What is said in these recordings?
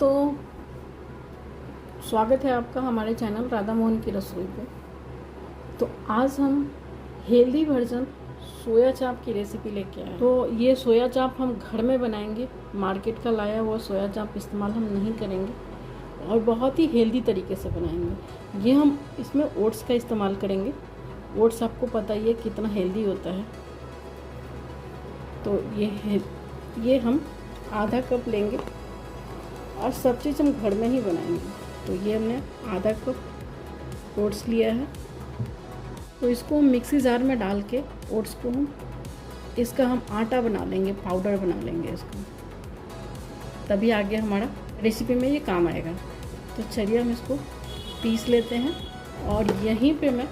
दोस्तों, स्वागत है आपका हमारे चैनल राधा मोहन की रसोई पे। तो आज हम हेल्दी वर्जन सोया चाप की रेसिपी लेके आए। तो ये सोया चाप हम घर में बनाएंगे, मार्केट का लाया हुआ सोया चाप इस्तेमाल हम नहीं करेंगे और बहुत ही हेल्दी तरीके से बनाएंगे। ये हम इसमें ओट्स का इस्तेमाल करेंगे। ओट्स आपको पता ही है कितना हेल्दी होता है। तो ये हम आधा कप लेंगे और सब चीज़ हम घर में ही बनाएंगे। तो ये हमने आधा कप ओट्स लिया है। तो इसको हम मिक्सी जार में डाल के ओट्स को इसका हम आटा बना लेंगे, पाउडर बना लेंगे इसको, तभी आगे हमारा रेसिपी में ये काम आएगा। तो चलिए हम इसको पीस लेते हैं। और यहीं पे मैं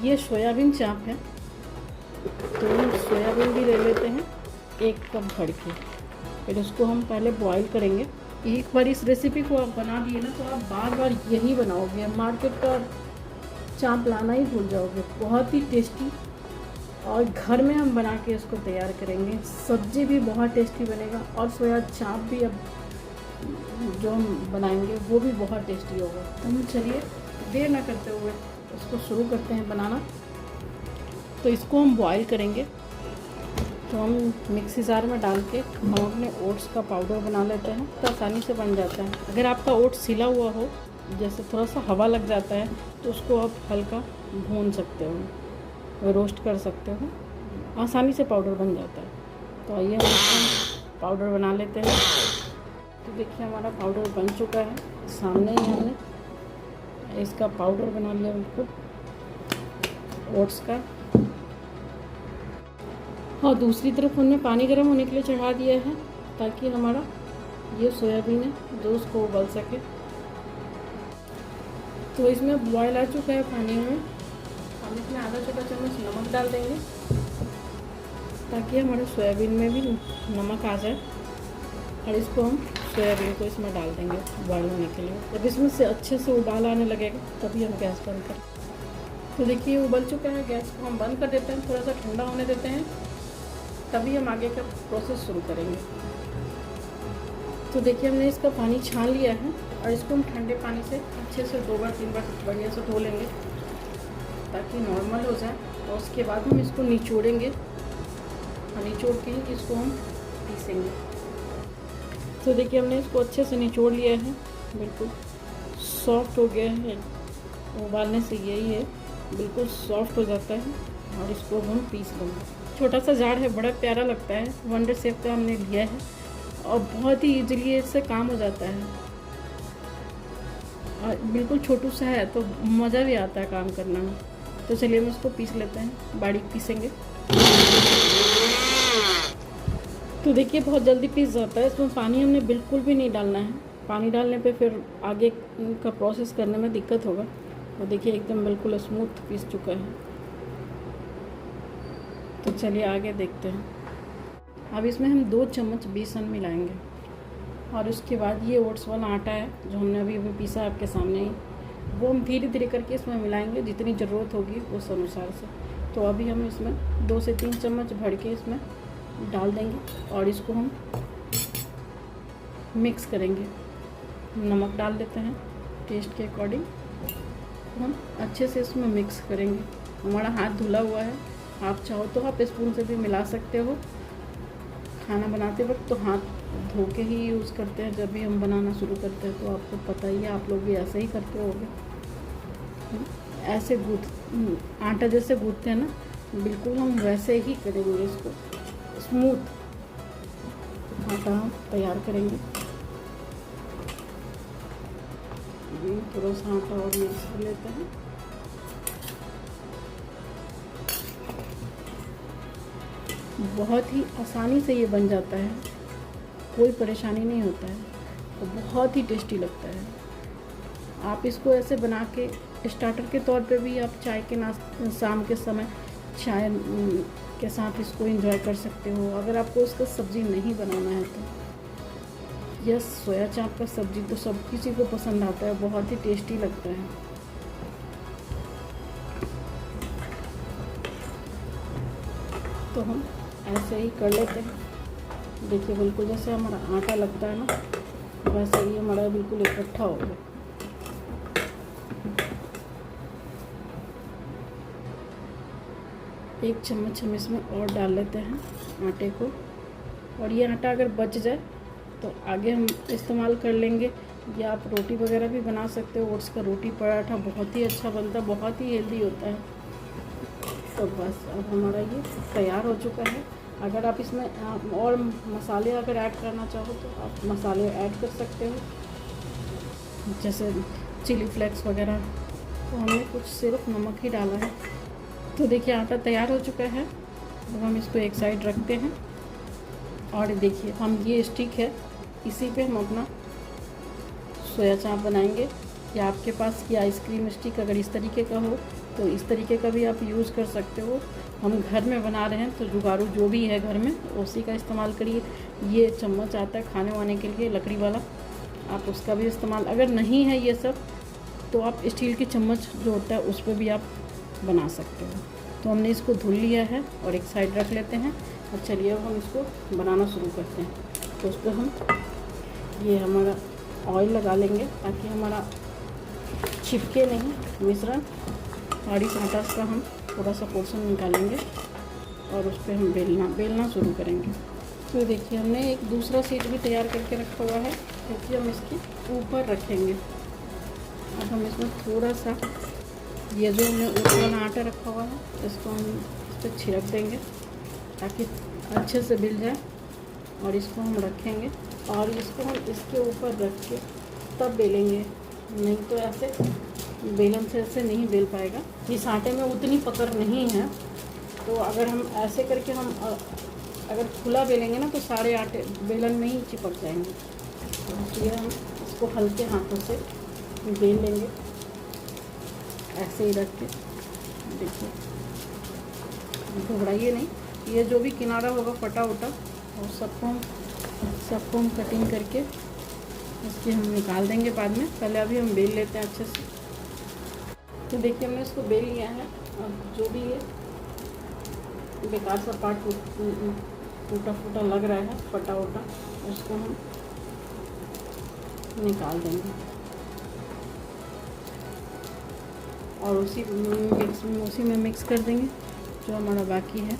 ये सोयाबीन चाप है, तो हम सोयाबीन भी ले लेते हैं 1 कप भर के। फिर उसको हम पहले बॉईल करेंगे। एक बार इस रेसिपी को आप बना दिए ना तो आप बार बार यही बनाओगे, मार्केट का चाप लाना ही भूल जाओगे। बहुत ही टेस्टी और घर में हम बना के इसको तैयार करेंगे। सब्जी भी बहुत टेस्टी बनेगा और सोया चाप भी अब जो हम बनाएंगे वो भी बहुत टेस्टी होगा। तो हम चलिए देर ना करते हुए इसको शुरू करते हैं बनाना। तो इसको हम बॉईल करेंगे। तो हम मिक्सी जार में डाल के हम अपने ओट्स का पाउडर बना लेते हैं, तो आसानी से बन जाता है। अगर आपका ओट्स सिला हुआ हो, जैसे थोड़ा सा हवा लग जाता है, तो उसको आप हल्का भून सकते हो, रोस्ट कर सकते हो, आसानी से पाउडर बन जाता है। तो आइए हम पाउडर बना लेते हैं। तो देखिए हमारा पाउडर बन चुका है, सामने ही हमने इसका पाउडर बना लिया बिल्कुल ओट्स का। और दूसरी तरफ हमने पानी गर्म होने के लिए चढ़ा दिया है, ताकि हमारा ये सोयाबीन है जो उसको उबल सके। तो इसमें बॉयल आ चुका है पानी में। हम इसमें आधा छोटा चम्मच नमक डाल देंगे, ताकि हमारे सोयाबीन में भी नमक आ जाए। और इसको हम सोयाबीन को इसमें डाल देंगे बॉयल होने के लिए। जब इसमें से अच्छे से उबाल आने लगेगा तभी हम गैस बंद करें। तो देखिए उबल चुका है, गैस को हम बंद कर देते हैं, थोड़ा सा ठंडा होने देते हैं, तभी हम आगे का प्रोसेस शुरू करेंगे। तो देखिए हमने इसका पानी छान लिया है और इसको हम ठंडे पानी से अच्छे से 2 बार 3 बार बढ़िया से धो लेंगे, ताकि नॉर्मल हो जाए। और उसके बाद हम इसको निचोड़ेंगे और निचोड़ के ही इसको हम पीसेंगे। तो देखिए हमने इसको अच्छे से निचोड़ लिया है, बिल्कुल सॉफ्ट हो गया है। उबालने से यही है, बिल्कुल सॉफ्ट हो जाता है। और इसको हम पीस लेंगे। छोटा सा जार है, बड़ा प्यारा लगता है, वंडर शेप का हमने लिया है और बहुत ही इजीली इससे काम हो जाता है। और बिल्कुल छोटू सा है तो मज़ा भी आता है काम करने में। तो चलिए हम इसको पीस लेते हैं, बारीक पीसेंगे। तो देखिए बहुत जल्दी पीस जाता है। इसमें पानी हमने बिल्कुल भी नहीं डालना है, पानी डालने पे फिर आगे का प्रोसेस करने में दिक्कत होगा। तो देखिए एकदम बिल्कुल स्मूथ पीस चुका है। तो चलिए आगे देखते हैं। अब इसमें हम 2 चम्मच बेसन मिलाएंगे और उसके बाद ये ओट्स वाला आटा है जो हमने अभी पीसा आपके सामने ही, वो हम धीरे धीरे करके इसमें मिलाएंगे, जितनी ज़रूरत होगी उस अनुसार से। तो अभी हम इसमें 2 से 3 चम्मच भर के इसमें डाल देंगे और इसको हम मिक्स करेंगे। नमक डाल देते हैं टेस्ट के अकॉर्डिंग। हम अच्छे से इसमें मिक्स करेंगे। हमारा हाथ धुला हुआ है, आप चाहो तो आप स्पून से भी मिला सकते हो। खाना बनाते वक्त तो हाथ धो के ही यूज़ करते हैं जब भी हम बनाना शुरू करते हैं। तो आपको पता ही है, आप लोग भी ऐसे ही करते होंगे। ऐसे आटा जैसे गूँथते हैं ना, बिल्कुल हम वैसे ही करेंगे। इसको स्मूथ आटा हम तैयार करेंगे। थोड़ा सा आटा और मिक्स कर लेते हैं। बहुत ही आसानी से ये बन जाता है, कोई परेशानी नहीं होता है और बहुत ही टेस्टी लगता है। आप इसको ऐसे बना के स्टार्टर के तौर पे भी आप चाय के नाश्ते शाम के समय चाय के साथ इसको एंजॉय कर सकते हो। अगर आपको इसका सब्ज़ी नहीं बनाना है तो यह सोया चाप का सब्ज़ी तो सब किसी को पसंद आता है, बहुत ही टेस्टी लगता है। तो हम ऐसे ही कर लेते हैं। देखिए बिल्कुल जैसे हमारा आटा लगता है ना, वैसे ही हमारा बिल्कुल इकट्ठा हो गया। एक चम्मच हम इसमें और डाल लेते हैं आटे को, और ये आटा अगर बच जाए तो आगे हम इस्तेमाल कर लेंगे, या आप रोटी वगैरह भी बना सकते हो। ओट्स का रोटी पराठा बहुत ही अच्छा बनता है, बहुत ही हेल्दी होता है। तो बस अब हमारा ये तैयार हो चुका है। अगर आप इसमें और मसाले अगर ऐड करना चाहो तो आप मसाले ऐड कर सकते हो, जैसे चिली फ्लेक्स वगैरह। तो हमने कुछ सिर्फ नमक ही डाला है। तो देखिए आटा तैयार हो चुका है। अब हम इसको एक साइड रखते हैं, और देखिए हम ये स्टिक है, इसी पे हम अपना सोया चाप बनाएंगे। या आपके पास ये आइसक्रीम स्टिक अगर इस तरीके का हो तो इस तरीके का भी आप यूज़ कर सकते हो। हम घर में बना रहे हैं तो जुगाड़ू जो भी है घर में उसी का इस्तेमाल करिए। ये चम्मच आता है खाने वाने के लिए लकड़ी वाला, आप उसका भी इस्तेमाल, अगर नहीं है ये सब तो आप स्टील की चम्मच जो होता है उस पर भी आप बना सकते हो। तो हमने इसको धुल लिया है और एक साइड रख लेते हैं। और चलिए अब हम इसको बनाना शुरू करते हैं। तो उस पर हम ये हमारा ऑयल लगा लेंगे ताकि हमारा चिपके नहीं मिश्रण। और इस आटा का हम थोड़ा सा पोर्शन निकालेंगे और उस पर हम बेलना शुरू करेंगे। तो देखिए हमने एक दूसरा सीट भी तैयार करके रखा हुआ है, क्योंकि हम इसके ऊपर रखेंगे। अब हम इसमें थोड़ा सा ये जो हमने ऊपर वाला आटा रखा हुआ है इसको हम इस पर छिड़क देंगे ताकि अच्छे से मिल जाए। और इसको हम रखेंगे और इसको हम इसके ऊपर रख के तब बेलेंगे, नहीं तो ऐसे बेलन से ऐसे नहीं बेल पाएगा। इस आटे में उतनी पकड़ नहीं है, तो अगर हम ऐसे करके हम अगर खुला बेलेंगे ना तो सारे आटे बेलन में ही चिपक जाएंगे। तो इसलिए हम इसको हल्के हाथों से बेल लेंगे, ऐसे ही रख के। देखिए घबराइए नहीं, ये जो भी किनारा होगा फटा उटा और सबको हम कटिंग करके इसकी हम निकाल देंगे बाद में। पहले अभी हम बेल लेते हैं अच्छे से। तो देखिए हमने इसको बेल लिया है। अब जो भी ये बेकार सा पार्ट टूटा फूटा लग रहा है फटा उटा, उसको हम निकाल देंगे और उसी में मिक्स कर देंगे जो हमारा बाकी है।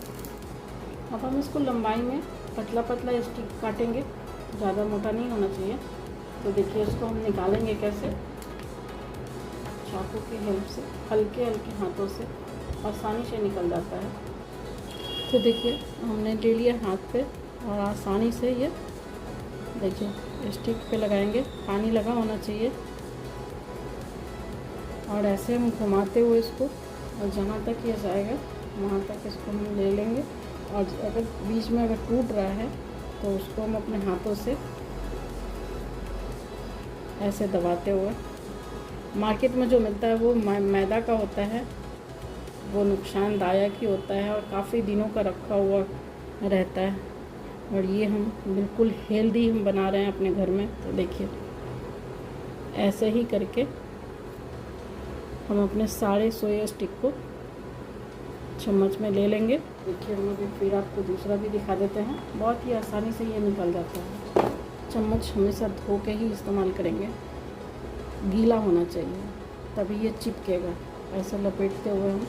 अब हम इसको लंबाई में पतला पतला स्टिक काटेंगे, ज़्यादा मोटा नहीं होना चाहिए। तो देखिए इसको हम निकालेंगे कैसे, चाकू की हेल्प से हल्के हल्के हाथों से, आसानी से निकल जाता है। तो देखिए हमने ले लिया हाथ पे और आसानी से ये देखिए स्टिक पे लगाएंगे, पानी लगा होना चाहिए। और ऐसे हम घुमाते हुए इसको, और जहाँ तक ये जाएगा वहाँ तक इसको हम ले लेंगे। और अगर बीच में अगर टूट रहा है तो उसको हम अपने हाथों से ऐसे दबाते हुए, मार्केट में जो मिलता है वो मैदा का होता है, वो नुकसानदायक ही होता है और काफ़ी दिनों का रखा हुआ रहता है। और ये हम बिल्कुल हेल्दी हम बना रहे हैं अपने घर में। तो देखिए ऐसे ही करके हम अपने सारे सोया स्टिक को चम्मच में ले लेंगे। देखिए हम अभी फिर आपको दूसरा भी दिखा देते हैं, बहुत ही आसानी से ये निकल जाता है। चम्मच हमेशा धो के ही इस्तेमाल करेंगे, गीला होना चाहिए तभी ये चिपकेगा। ऐसे लपेटते हुए हम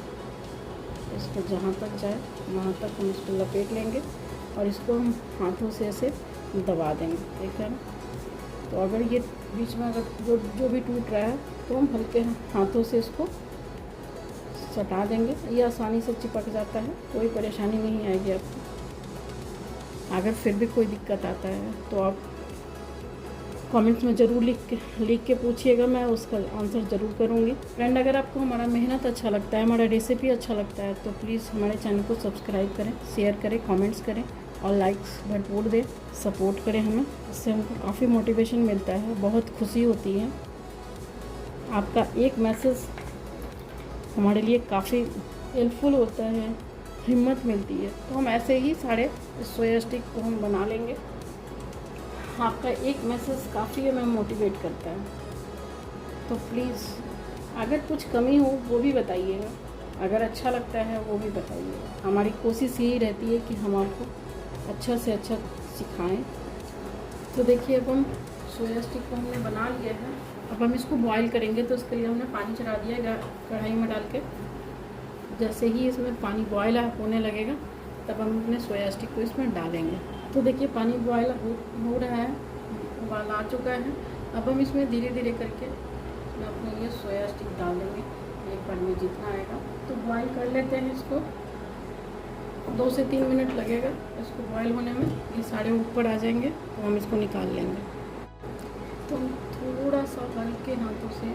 इसको जहाँ तक जाए वहाँ तक हम इसको लपेट लेंगे और इसको हम हाथों से ऐसे दबा देंगे, ठीक है ना। तो अगर ये बीच में अगर जो भी टूट रहा है तो हम हल्के हाथों से इसको सटा देंगे, ये आसानी से चिपक जाता है, कोई परेशानी नहीं आएगी आपको। अगर फिर भी कोई दिक्कत आता है तो आप कमेंट्स में ज़रूर लिख के पूछिएगा, मैं उसका आंसर ज़रूर करूँगी। फ्रेंड अगर आपको हमारा मेहनत अच्छा लगता है, हमारा रेसिपी अच्छा लगता है तो प्लीज़ हमारे चैनल को सब्सक्राइब करें, शेयर करें, कमेंट्स करें और लाइक्स भरपूर दें, सपोर्ट करें हमें। इससे हमको काफ़ी मोटिवेशन मिलता है, बहुत खुशी होती है। आपका एक मैसेज हमारे लिए काफ़ी हेल्पफुल होता है, हिम्मत मिलती है। तो हम ऐसे ही सारे सोया स्टिक को हम बना लेंगे। आपका एक मैसेज काफ़ी हमें मोटिवेट करता है। तो प्लीज़ अगर कुछ कमी हो वो भी बताइएगा, अगर अच्छा लगता है वो भी बताइएगा। हमारी कोशिश यही रहती है कि हम आपको अच्छा से अच्छा सिखाएं। तो देखिए अब हम सोया स्टिक को हमने बना लिया है। अब हम इसको बॉईल करेंगे, तो उसके लिए हमने पानी चढ़ा दिया है कढ़ाई में डाल के। जैसे ही इसमें पानी बॉयल होने लगेगा तब हम अपने सोया स्टिक को इसमें डालेंगे। तो देखिए पानी बॉयल हो रहा है, उबाल आ चुका है। अब हम इसमें धीरे धीरे करके इसमें अपने ये सोया स्टिक डाल देंगे, एक बार में जितना आएगा। तो बॉयल कर लेते हैं इसको, 2 से 3 मिनट लगेगा इसको बॉयल होने में। ये सारे ऊपर आ जाएंगे तो हम इसको निकाल लेंगे। तो थोड़ा सा हल्के हाथों से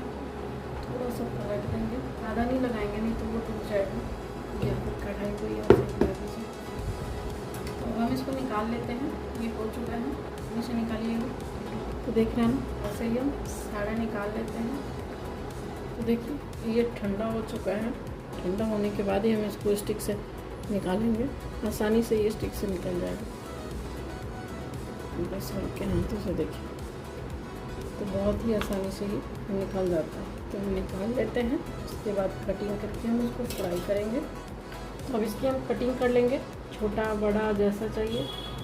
थोड़ा सा पलट देंगे, ज़्यादा नहीं लगाएंगे नहीं तो वो टूट जाएगा। या फिर कढ़ाई को या लगा दीजिए। तो हम इसको निकाल लेते हैं, ये हो चुका है, इसे निकालिएगा। तो देख रहे हैं ना, ऐसे ही हम सारा निकाल लेते हैं। तो देखिए ये ठंडा हो चुका है। ठंडा होने के बाद ही हम इसको स्टिक से निकालेंगे, आसानी से ये स्टिक से निकल जाएगा। बस हल्के हाथों से देखिए, तो बहुत ही आसानी से ही निकल जाता है। तो हम निकाल लेते हैं। उसके बाद कटिंग करके हम इसको फ्राई करेंगे। तो अब इसकी हम कटिंग कर लेंगे, छोटा बड़ा जैसा चाहिए।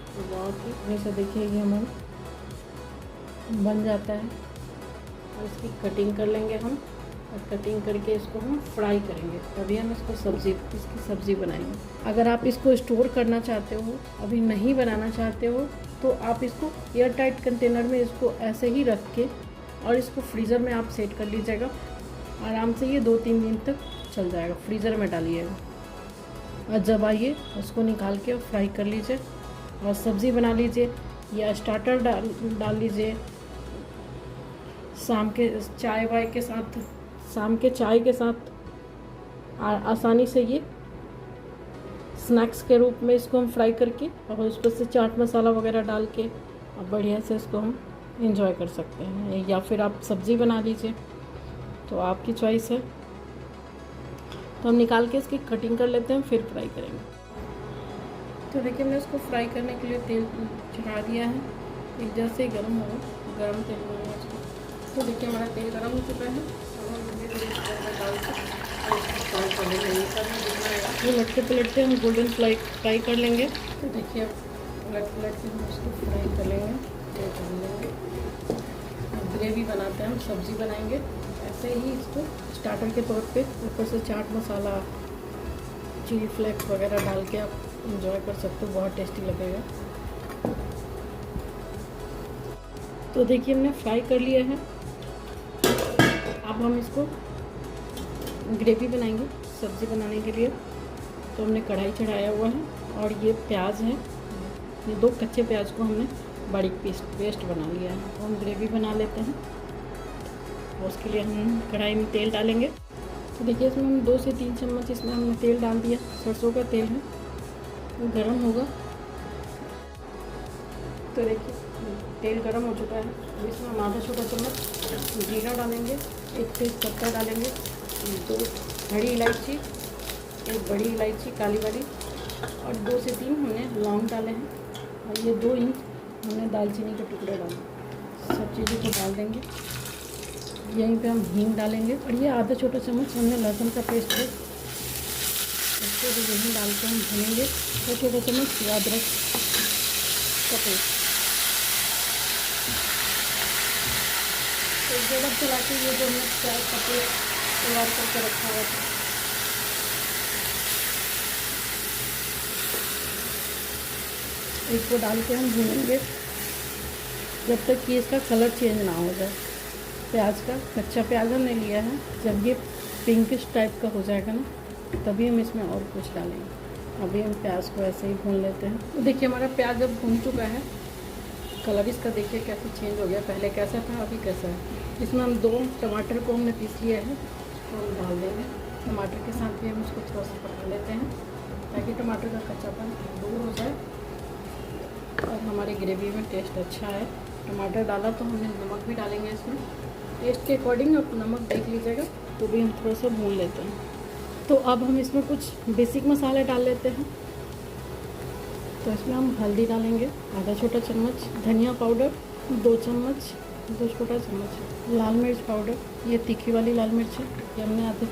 तो बहुत ही ऐसा देखिए ये हम बन जाता है। और इसकी कटिंग कर लेंगे हम, और कटिंग करके इसको हम फ्राई करेंगे, तभी हम इसकी सब्ज़ी बनाएंगे। अगर आप इसको स्टोर करना चाहते हो, अभी नहीं बनाना चाहते हो, तो आप इसको एयर टाइट कंटेनर में इसको ऐसे ही रख के और इसको फ्रीज़र में आप सेट कर लीजिएगा। आराम से ये 2-3 दिन तक चल जाएगा। फ्रीज़र में डालिएगा और जब आइए उसको निकाल के फ्राई कर लीजिए और सब्ज़ी बना लीजिए, या स्टार्टर डाल लीजिए। शाम के चाय के साथ आसानी से ये स्नैक्स के रूप में इसको हम फ्राई करके और उस पर से चाट मसाला वगैरह डाल के और बढ़िया से इसको हम एंजॉय कर सकते हैं। या फिर आप सब्ज़ी बना लीजिए, तो आपकी चॉइस है। तो हम निकाल के इसकी कटिंग कर लेते हैं, फिर फ्राई करेंगे। तो देखिए हमने इसको फ्राई करने के लिए तेल चढ़ा दिया है। एक जैसे ही गर्म हो, गर्म तेल में इसको। तो देखिए हमारा तेल गर्म हो चुका है। ये लटके पलटते हम गोल्डन फ्राई कर लेंगे। तो देखिए अब उलट के हम उसको फ्राई कर लेंगे, ग्रेवी बनाते हैं, हम सब्ज़ी बनाएंगे। ऐसे ही इसको स्टार्टर के तौर पे ऊपर से चाट मसाला, चिली फ्लेक्स वगैरह डाल के आप इंजॉय कर सकते हो, बहुत टेस्टी लगेगा। तो देखिए हमने फ्राई कर लिया है। अब हम इसको ग्रेवी बनाएंगे सब्ज़ी बनाने के लिए। तो हमने कढ़ाई चढ़ाया हुआ है और ये प्याज है, ये 2 कच्चे प्याज को हमने बारीक पेस्ट बना लिया है। तो हम ग्रेवी बना लेते हैं। और उसके लिए हम कढ़ाई में तेल डालेंगे। तो देखिए इसमें हम 2 से 3 चम्मच इसमें हमने तेल डाल दिया। सरसों का तेल है, वो गर्म होगा। तो देखिए तेल गर्म हो चुका है। इसमें हम आधा छोटा चम्मच जीरा डालेंगे, 1 तेज पत्ता डालेंगे, 2 हरी इलायची, 1 बड़ी इलायची काली वाली, और 2 से 3 हमने लौंग डाले हैं, और ये 2 इंच हमने दालचीनी के टुकड़े डाले। सब चीज़ों को डाल देंगे। यहीं पे हम हींग डालेंगे, और ये आधा छोटा चम्मच हमने लहसुन का पेस्ट है, इसको भी यहीं डाल के हम भूनेंगे। 1 छोटा चम्मच अदरक का पेस्ट। तो जब चला के ये जो हमने प्याज का पेस्ट तैयार करके रखा हुआ था, इसको डाल के हम भूनेंगे जब तक कि इसका कलर चेंज ना हो जाए। प्याज का कच्चा प्याज हमने लिया है, जब ये पिंकिश टाइप का हो जाएगा ना, तभी हम इसमें और कुछ डालेंगे। अभी हम प्याज को ऐसे ही भून लेते हैं। तो देखिए हमारा प्याज अब भून चुका है। कलर इसका देखिए कैसे चेंज हो गया, पहले कैसा था अभी कैसा है। इसमें हम 2 टमाटर को हमने पीस लिया है, उसको हम डाल देंगे। टमाटर के साथ भी हम इसको थोड़ा सा पका लेते हैं, ताकि टमाटर का कच्चापन दूर हो जाए और हमारी ग्रेवी में टेस्ट अच्छा है। टमाटर डाला तो हमने नमक भी डालेंगे इसमें, टेस्ट के अकॉर्डिंग आप नमक देख लीजिएगा। तो भी हम थोड़ा सा भून लेते हैं। तो अब हम इसमें कुछ बेसिक मसाले डाल लेते हैं। तो इसमें हम हल्दी डालेंगे, आधा छोटा चम्मच, धनिया पाउडर 2 चम्मच, 2 छोटा चम्मच, लाल मिर्च पाउडर, ये तीखी वाली लाल मिर्च है, ये हमने आधे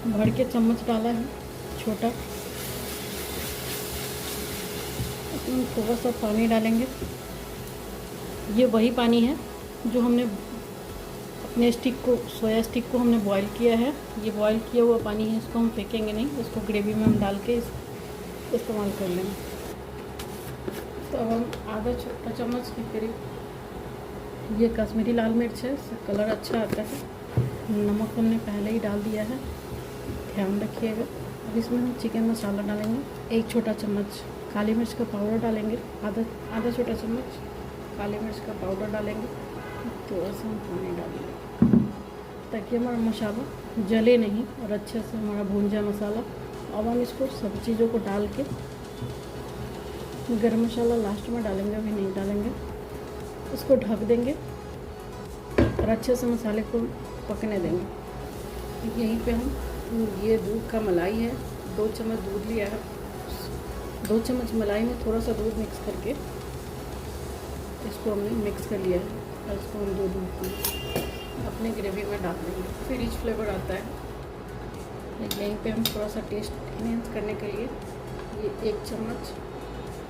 भर के चम्मच डाला है छोटा। हम थोड़ा सा पानी डालेंगे। ये वही पानी है जो हमने अपने स्टिक को, सोया स्टिक को हमने बॉईल किया है। ये बॉईल किया हुआ पानी है, इसको हम फेंकेंगे नहीं, इसको ग्रेवी में हम डाल के इस्तेमाल कर लेंगे। तो अब हम आधा छोटा चम्मच के करीब ये कश्मीरी लाल मिर्च है, इससे कलर अच्छा आता है। नमक हमने पहले ही डाल दिया है, ध्यान रखिएगा। अब इसमें हम चिकन मसाला डालेंगे। 1 छोटा चम्मच काली मिर्च का पाउडर डालेंगे, आधा छोटा चम्मच काली मिर्च का पाउडर डालेंगे। थोड़ा सा हम पानी डालेंगे ताकि हमारा मसाला जले नहीं और अच्छे से हमारा भून जाए मसाला। अब हम इसको सब चीज़ों को डाल के, गरम मसाला लास्ट में डालेंगे, अभी नहीं डालेंगे। इसको ढक देंगे और अच्छे से मसाले को पकने देंगे। यहीं पे हम ये दूध का मलाई है, 2 चम्मच दूध लिया है। 2 चम्मच मलाई में थोड़ा सा दूध मिक्स करके इसको हमने मिक्स कर लिया है और इसको हम दूध अपने ग्रेवी में डाल देंगे। फिर रिच फ्लेवर आता है। यहीं पे हम थोड़ा सा टेस्ट इनहेंस करने के लिए ये 1 चम्मच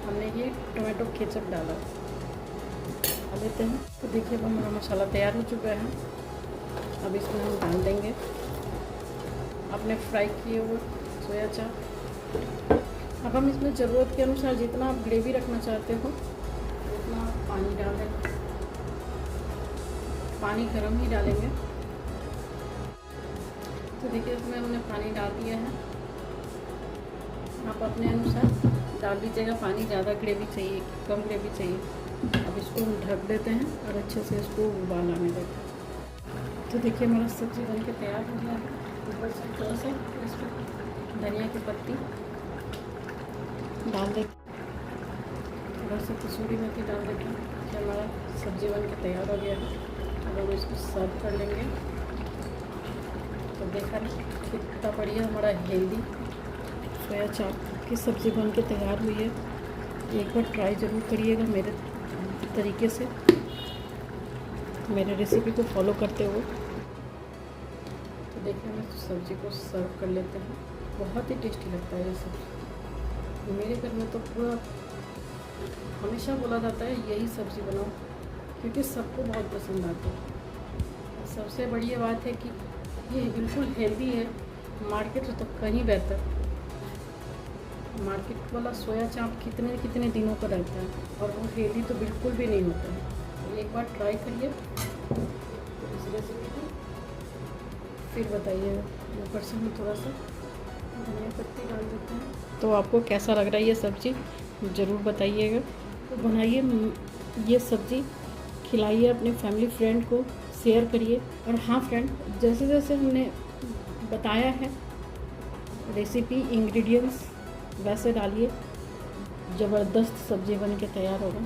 हमने ये टोमेटो केचप डाला लेते हैं। तो देखिए अब हमारा मसाला तैयार हो चुका है। अब इसमें हम डाल देंगे अपने फ्राई किए हुए सोया चाप। अब हम इसमें ज़रूरत के अनुसार जितना आप ग्रेवी रखना चाहते हो उतना आप पानी डाल दें। पानी गर्म ही डालेंगे। तो देखिए इसमें हमने पानी डाल दिया है, आप अपने अनुसार डाल दीजिएगा। पानी ज़्यादा ग्रेवी चाहिए, कम ग्रेवी चाहिए। अब इसको हम ढक देते हैं और अच्छे से इसको उबाल आने देते हैं। तो देखिए हमारा सब्ज़ी बनके तैयार हो गया है। ऊपर से थोड़ा सा इसमें धनिया की पत्ती डाल देते, थोड़ा सा कसूरी मेथी डाल देते हैं कि हमारा सब्ज़ी बनके तैयार हो गया है। अब हम इसको सर्व कर लेंगे। तो देखा कितना बढ़िया हमारा हेल्दी सोया चाप की सब्ज़ी बन के तैयार हुई है। एक बार ट्राई ज़रूर करिएगा मेरे तरीके से, मेरे रेसिपी को फॉलो करते हुए। तो देखिए हम सब्ज़ी को सर्व कर लेते हैं। बहुत ही टेस्टी लगता है ये सब्ज़ी। मेरे घर में तो पूरा हमेशा बोला जाता है यही सब्ज़ी बनाओ, क्योंकि सबको बहुत पसंद आती है। सबसे बढ़िया बात है कि ये बिल्कुल हेल्दी है, मार्केट से तो कहीं बेहतर। मार्केट वाला सोया चाप कितने कितने दिनों का रहता है और वो हेल्दी तो बिल्कुल भी नहीं होता है। तो एक बार ट्राई करिए इस रेसिपी को, फिर बताइएगा। ऊपर से हम थोड़ा सा धनिया पत्ती डाल देते हैं। तो आपको कैसा लग रहा है ये सब्ज़ी ज़रूर बताइएगा। तो बनाइए ये सब्ज़ी, खिलाइए अपने फैमिली फ्रेंड को, शेयर करिए। और हाँ फ्रेंड, जैसे जैसे हमने बताया है रेसिपी, इंग्रेडिएंट्स वैसे डालिए, ज़बरदस्त सब्ज़ी बन के तैयार होगा।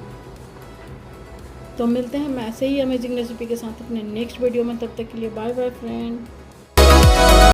तो मिलते हैं हम ऐसे ही अमेजिंग रेसिपी के साथ अपने नेक्स्ट वीडियो में। तब तक के लिए बाय बाय फ्रेंड।